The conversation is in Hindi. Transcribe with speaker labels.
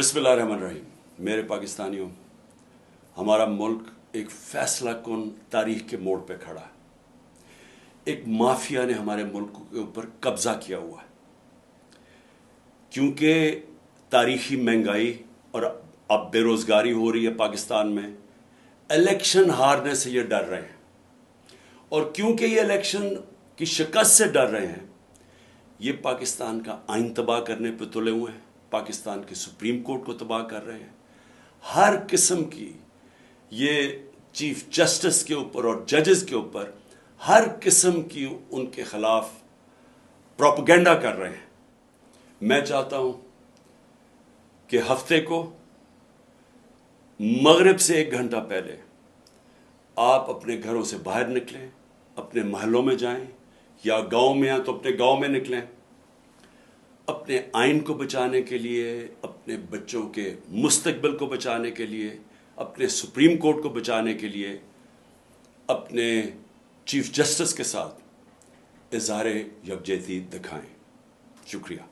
Speaker 1: बिस्मिल्लाहिर्रहमानिर्रहीम। मेरे पाकिस्तानियों, हमारा मुल्क एक फैसला कुन तारीख के मोड़ पे खड़ा है। एक माफिया ने हमारे मुल्क के ऊपर कब्जा किया हुआ है, क्योंकि तारीखी महंगाई और अब बेरोजगारी हो रही है पाकिस्तान में। इलेक्शन हारने से ये डर रहे हैं, और क्योंकि ये इलेक्शन की शिकस्त से डर रहे हैं, ये पाकिस्तान का आइन तबाह करने पे तुले हुए हैं, पाकिस्तान के सुप्रीम कोर्ट को तबाह कर रहे हैं। हर किस्म की ये चीफ जस्टिस के ऊपर और जजेस के ऊपर हर किस्म की उनके खिलाफ प्रोपेगेंडा कर रहे हैं। मैं चाहता हूं कि हफ्ते को मगरिब से 1 घंटा पहले आप अपने घरों से बाहर निकलें, अपने महलों में जाएं, या गांव में हैं तो अपने गांव में निकलें, अपने आइन को बचाने के लिए, अपने बच्चों के मुस्तकबिल को बचाने के लिए, अपने सुप्रीम कोर्ट को बचाने के लिए, अपने चीफ जस्टिस के साथ इज़हार यकजहती दिखाएं। शुक्रिया।